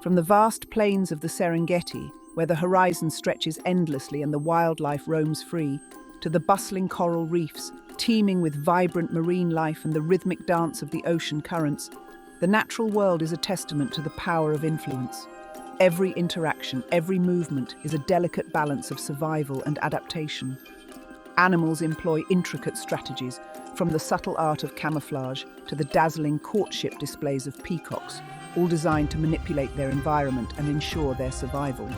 From the vast plains of the Serengeti, where the horizon stretches endlessly and the wildlife roams free, to the bustling coral reefs, teeming with vibrant marine life and the rhythmic dance of the ocean currents, the natural world is a testament to the power of influence. Every interaction, every movement is a delicate balance of survival and adaptation. Animals employ intricate strategies, from the subtle art of camouflage to the dazzling courtship displays of peacocks, all designed to manipulate their environment and ensure their survival.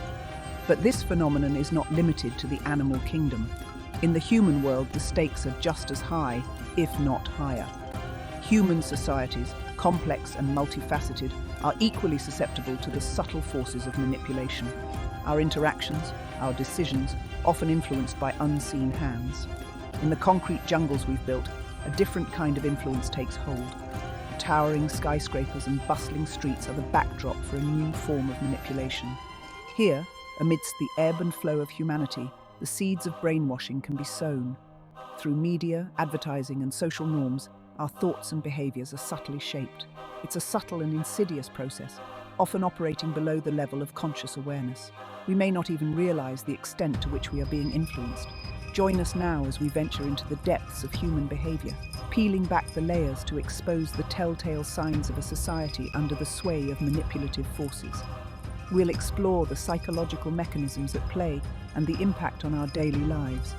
But this phenomenon is not limited to the animal kingdom. In the human world, the stakes are just as high, if not higher. Human societies, complex and multifaceted, are equally susceptible to the subtle forces of manipulation. Our interactions, our decisions, often influenced by unseen hands. In the concrete jungles we've built, a different kind of influence takes hold. Towering skyscrapers and bustling streets are the backdrop for a new form of manipulation. Here, amidst the ebb and flow of humanity, the seeds of brainwashing can be sown. Through media, advertising, and social norms, our thoughts and behaviors are subtly shaped. It's a subtle and insidious process, often operating below the level of conscious awareness. We may not even realize the extent to which we are being influenced. Join us now as we venture into the depths of human behavior, peeling back the layers to expose the telltale signs of a society under the sway of manipulative forces. We'll explore the psychological mechanisms at play and the impact on our daily lives.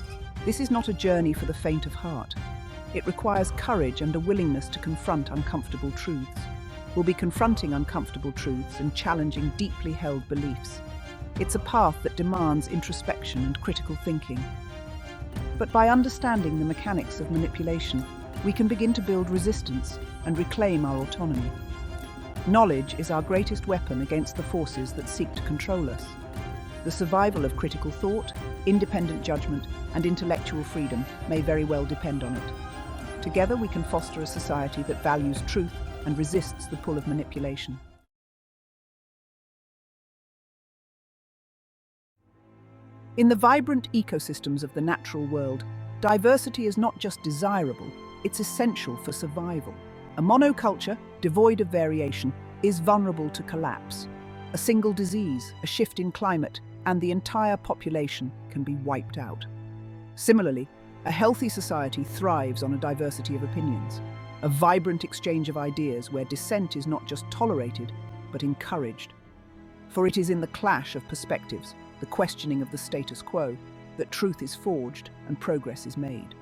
This is not a journey for the faint of heart. It requires courage and a willingness to confront uncomfortable truths. We'll be confronting uncomfortable truths and challenging deeply held beliefs. It's a path that demands introspection and critical thinking. But by understanding the mechanics of manipulation, we can begin to build resistance and reclaim our autonomy. Knowledge is our greatest weapon against the forces that seek to control us. The survival of critical thought, independent judgment, and intellectual freedom may very well depend on it. Together we can foster a society that values truth and resists the pull of manipulation. In the vibrant ecosystems of the natural world, diversity is not just desirable, it's essential for survival. A monoculture, devoid of variation, is vulnerable to collapse. A single disease, a shift in climate, and the entire population can be wiped out. Similarly, a healthy society thrives on a diversity of opinions, a vibrant exchange of ideas where dissent is not just tolerated, but encouraged. For it is in the clash of perspectives, the questioning of the status quo, that truth is forged and progress is made.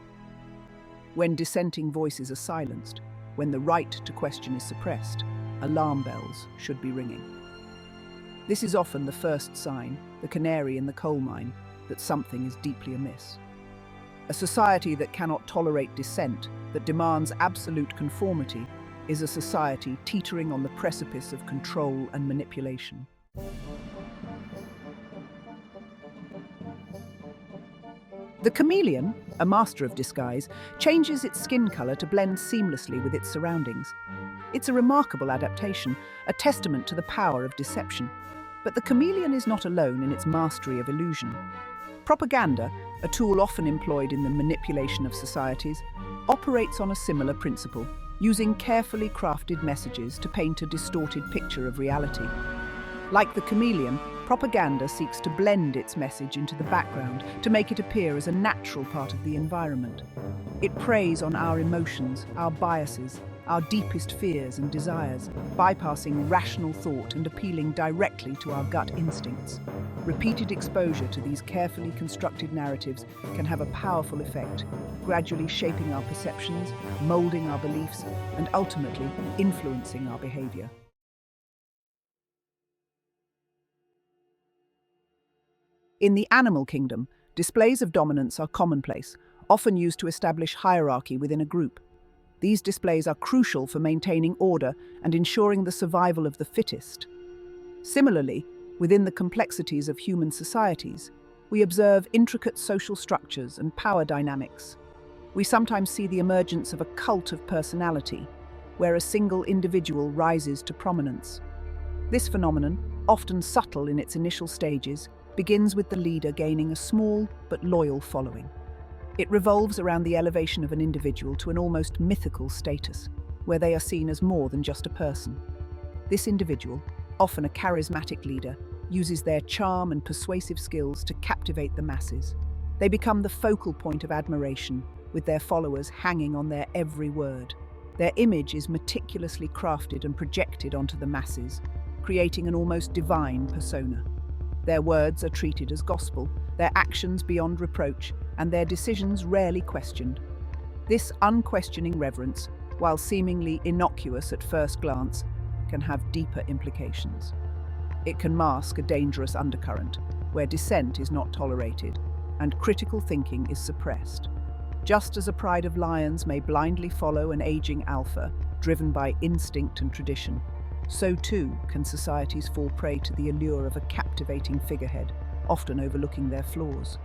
When dissenting voices are silenced, when the right to question is suppressed, alarm bells should be ringing. This is often the first sign, the canary in the coal mine, that something is deeply amiss. A society that cannot tolerate dissent, that demands absolute conformity, is a society teetering on the precipice of control and manipulation. The chameleon, a master of disguise, changes its skin color to blend seamlessly with its surroundings. It's a remarkable adaptation, a testament to the power of deception. But the chameleon is not alone in its mastery of illusion. Propaganda, a tool often employed in the manipulation of societies, operates on a similar principle, using carefully crafted messages to paint a distorted picture of reality. Like the chameleon, propaganda seeks to blend its message into the background to make it appear as a natural part of the environment. It preys on our emotions, our biases, our deepest fears and desires, bypassing rational thought and appealing directly to our gut instincts. Repeated exposure to these carefully constructed narratives can have a powerful effect, gradually shaping our perceptions, molding our beliefs, and ultimately influencing our behavior. In the animal kingdom, displays of dominance are commonplace, often used to establish hierarchy within a group. These displays are crucial for maintaining order and ensuring the survival of the fittest. Similarly, within the complexities of human societies, we observe intricate social structures and power dynamics. We sometimes see the emergence of a cult of personality, where a single individual rises to prominence. This phenomenon, often subtle in its initial stages, begins with the leader gaining a small but loyal following. It revolves around the elevation of an individual to an almost mythical status. where they are seen as more than just a person. This individual, often a charismatic leader, uses their charm and persuasive skills to captivate the masses. They become the focal point of admiration, with their followers hanging on their every word. Their image is meticulously crafted and projected onto the masses, creating an almost divine persona. Their words are treated as gospel, their actions beyond reproach, and their decisions rarely questioned. This unquestioning reverence, while seemingly innocuous at first glance, can have deeper implications. It can mask a dangerous undercurrent, where dissent is not tolerated and critical thinking is suppressed. Just as a pride of lions may blindly follow an aging alpha, driven by instinct and tradition, so too can societies fall prey to the allure of a captivating figurehead, often overlooking their flaws.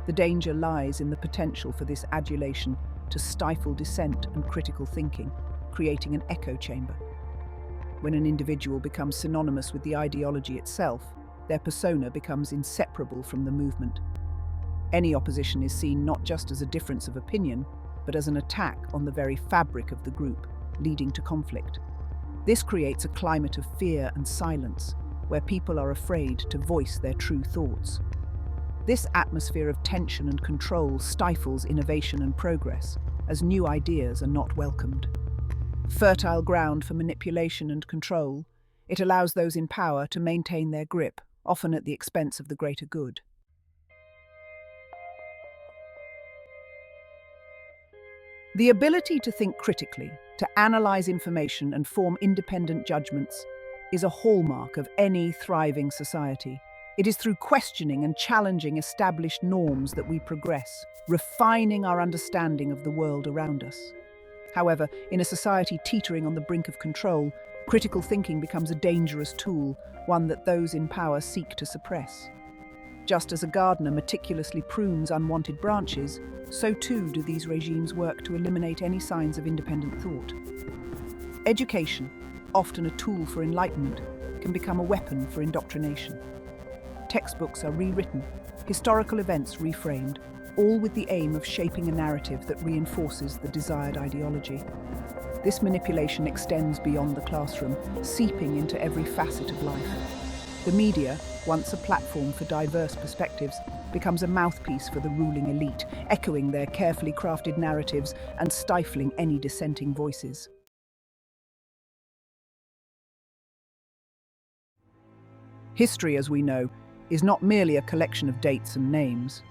The danger lies in the potential for this adulation to stifle dissent and critical thinking, creating an echo chamber. When an individual becomes synonymous with the ideology itself, their persona becomes inseparable from the movement. Any opposition is seen not just as a difference of opinion, but as an attack on the very fabric of the group, leading to conflict. This creates a climate of fear and silence, where people are afraid to voice their true thoughts. This atmosphere of tension and control stifles innovation and progress, as new ideas are not welcomed. Fertile ground for manipulation and control, it allows those in power to maintain their grip, often at the expense of the greater good. The ability to think critically, to analyze information and form independent judgments, is a hallmark of any thriving society. It is through questioning and challenging established norms that we progress, refining our understanding of the world around us. However, in a society teetering on the brink of control, critical thinking becomes a dangerous tool, one that those in power seek to suppress. Just as a gardener meticulously prunes unwanted branches, so too do these regimes work to eliminate any signs of independent thought. Education, often a tool for enlightenment, can become a weapon for indoctrination. Textbooks are rewritten, historical events reframed, all with the aim of shaping a narrative that reinforces the desired ideology. This manipulation extends beyond the classroom, seeping into every facet of life. The media, once a platform for diverse perspectives, becomes a mouthpiece for the ruling elite, echoing their carefully crafted narratives and stifling any dissenting voices. History, as we know, is not merely a collection of dates and names.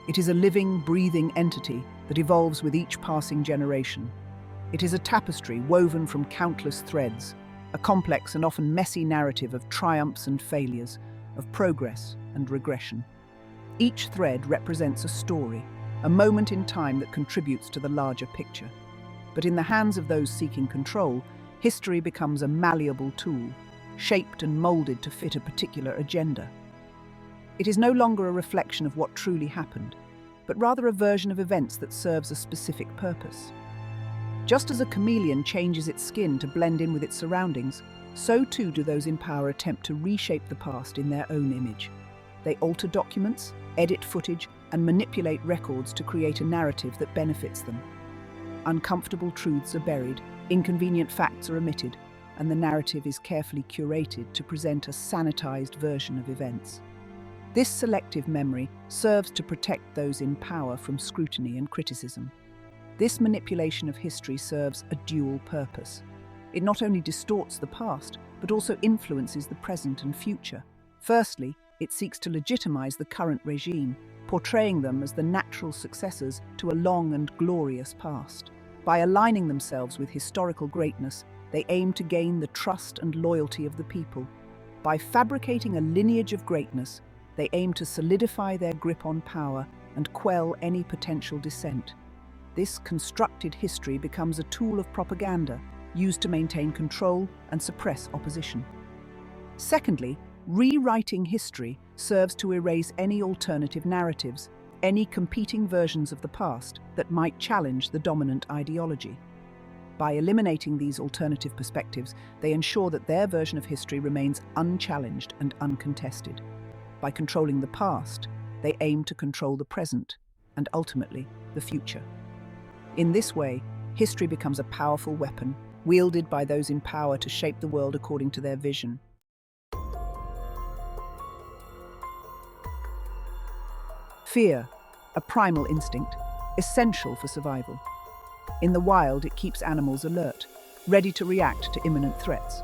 It is a living, breathing entity that evolves with each passing generation. It is a tapestry woven from countless threads, a complex and often messy narrative of triumphs and failures, of progress and regression. Each thread represents a story, a moment in time that contributes to the larger picture. But in the hands of those seeking control, history becomes a malleable tool, shaped and molded to fit a particular agenda. It is no longer a reflection of what truly happened, but rather a version of events that serves a specific purpose. Just as a chameleon changes its skin to blend in with its surroundings, so too do those in power attempt to reshape the past in their own image. They alter documents, edit footage, and manipulate records to create a narrative that benefits them. Uncomfortable truths are buried, inconvenient facts are omitted, and the narrative is carefully curated to present a sanitized version of events. This selective memory serves to protect those in power from scrutiny and criticism. This manipulation of history serves a dual purpose. It not only distorts the past, but also influences the present and future. Firstly, it seeks to legitimize the current regime, portraying them as the natural successors to a long and glorious past. By aligning themselves with historical greatness, they aim to gain the trust and loyalty of the people. By fabricating a lineage of greatness, they aim to solidify their grip on power and quell any potential dissent. This constructed history becomes a tool of propaganda used to maintain control and suppress opposition. Secondly, rewriting history serves to erase any alternative narratives, any competing versions of the past that might challenge the dominant ideology. By eliminating these alternative perspectives, they ensure that their version of history remains unchallenged and uncontested. By controlling the past, they aim to control the present and ultimately the future. In this way, history becomes a powerful weapon, wielded by those in power to shape the world according to their vision. Fear, a primal instinct, essential for survival. In the wild, it keeps animals alert, ready to react to imminent threats.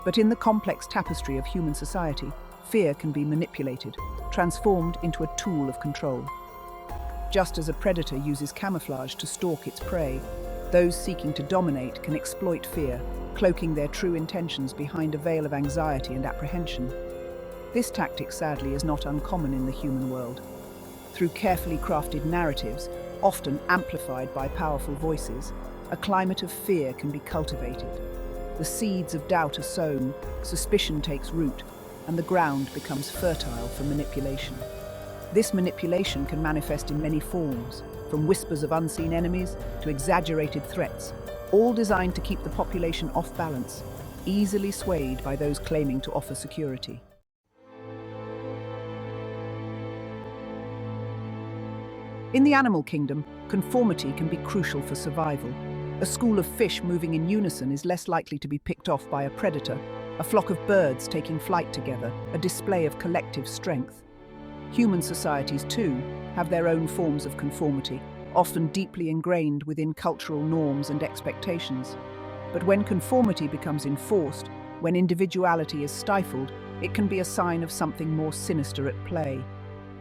But in the complex tapestry of human society, fear can be manipulated, transformed into a tool of control. Just as a predator uses camouflage to stalk its prey, those seeking to dominate can exploit fear, cloaking their true intentions behind a veil of anxiety and apprehension. This tactic, sadly, is not uncommon in the human world. Through carefully crafted narratives, often amplified by powerful voices, a climate of fear can be cultivated. The seeds of doubt are sown, suspicion takes root, and the ground becomes fertile for manipulation. This manipulation can manifest in many forms, from whispers of unseen enemies to exaggerated threats, all designed to keep the population off balance, easily swayed by those claiming to offer security. In the animal kingdom, conformity can be crucial for survival. A school of fish moving in unison is less likely to be picked off by a predator, a flock of birds taking flight together, a display of collective strength. Human societies, too, have their own forms of conformity, often deeply ingrained within cultural norms and expectations. But when conformity becomes enforced, when individuality is stifled, it can be a sign of something more sinister at play.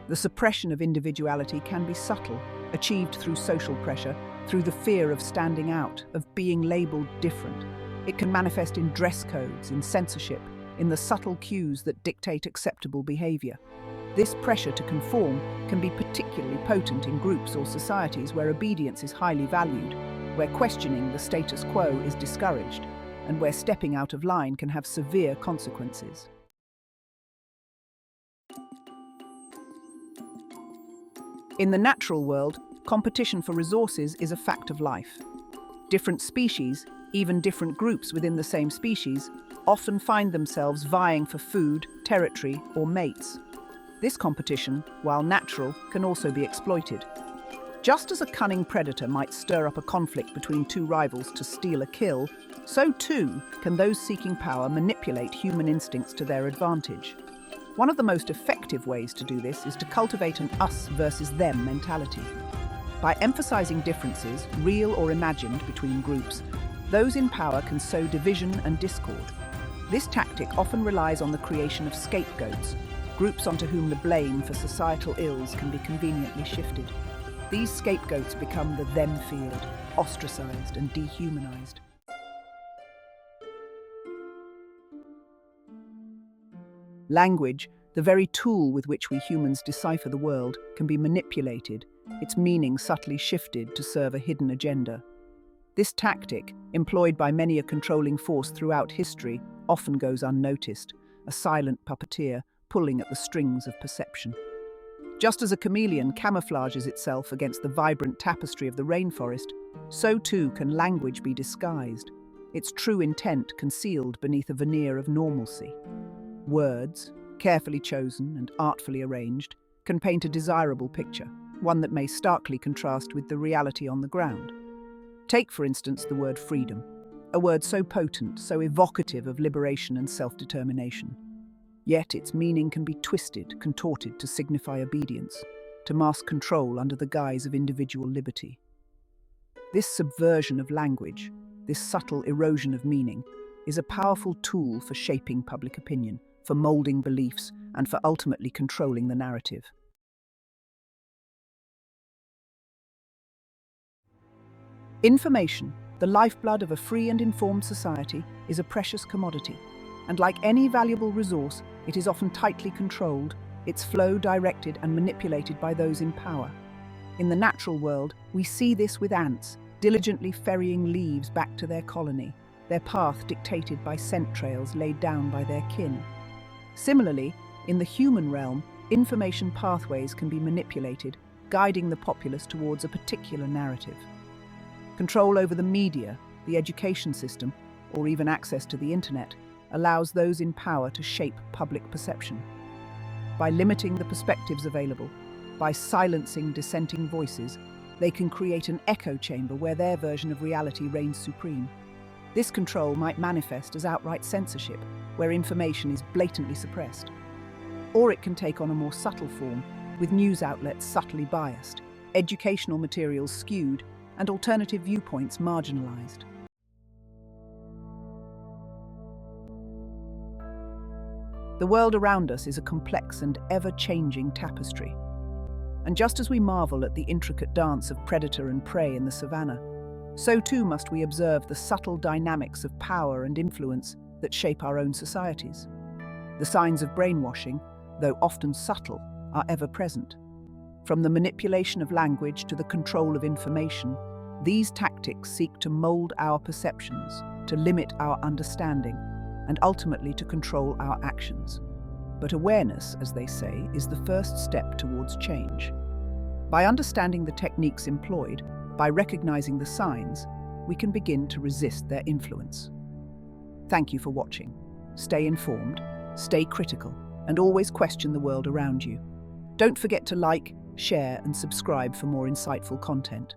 The suppression of individuality can be subtle, achieved through social pressure, through the fear of standing out, of being labelled different. It can manifest in dress codes, in censorship, in the subtle cues that dictate acceptable behaviour. This pressure to conform can be particularly potent in groups or societies where obedience is highly valued, where questioning the status quo is discouraged, and where stepping out of line can have severe consequences. In the natural world, competition for resources is a fact of life. Different species, even different groups within the same species, often find themselves vying for food, territory, or mates. This competition, while natural, can also be exploited. Just as a cunning predator might stir up a conflict between two rivals to steal a kill, so too can those seeking power manipulate human instincts to their advantage. One of the most effective ways to do this is to cultivate an us versus them mentality. By emphasizing differences, real or imagined, between groups, those in power can sow division and discord. This tactic often relies on the creation of scapegoats, groups onto whom the blame for societal ills can be conveniently shifted. These scapegoats become the them field, ostracized and dehumanized. Language, the very tool with which we humans decipher the world, can be manipulated, its meaning subtly shifted to serve a hidden agenda. This tactic, employed by many a controlling force throughout history, often goes unnoticed, a silent puppeteer pulling at the strings of perception. Just as a chameleon camouflages itself against the vibrant tapestry of the rainforest, so too can language be disguised, its true intent concealed beneath a veneer of normalcy. Words, carefully chosen and artfully arranged, can paint a desirable picture, one that may starkly contrast with the reality on the ground. Take, for instance, the word freedom, a word so potent, so evocative of liberation and self-determination. Yet its meaning can be twisted, contorted to signify obedience, to mask control under the guise of individual liberty. This subversion of language, this subtle erosion of meaning, is a powerful tool for shaping public opinion, for moulding beliefs, and for ultimately controlling the narrative. Information, the lifeblood of a free and informed society, is a precious commodity, and like any valuable resource, it is often tightly controlled, its flow directed and manipulated by those in power. In the natural world, we see this with ants, diligently ferrying leaves back to their colony, their path dictated by scent trails laid down by their kin. Similarly, in the human realm, information pathways can be manipulated, guiding the populace towards a particular narrative. Control over the media, the education system, or even access to the internet allows those in power to shape public perception. By limiting the perspectives available, by silencing dissenting voices, they can create an echo chamber where their version of reality reigns supreme. This control might manifest as outright censorship, where information is blatantly suppressed. Or it can take on a more subtle form, with news outlets subtly biased, educational materials skewed, and alternative viewpoints marginalized. The world around us is a complex and ever-changing tapestry. And just as we marvel at the intricate dance of predator and prey in the savannah, so too must we observe the subtle dynamics of power and influence that shape our own societies. The signs of brainwashing, though often subtle, are ever present. From the manipulation of language to the control of information, these tactics seek to mold our perceptions, to limit our understanding, and ultimately to control our actions. But awareness, as they say, is the first step towards change. By understanding the techniques employed, by recognizing the signs, we can begin to resist their influence. Thank you for watching. Stay informed, stay critical, and always question the world around you. Don't forget to like, share, and subscribe for more insightful content.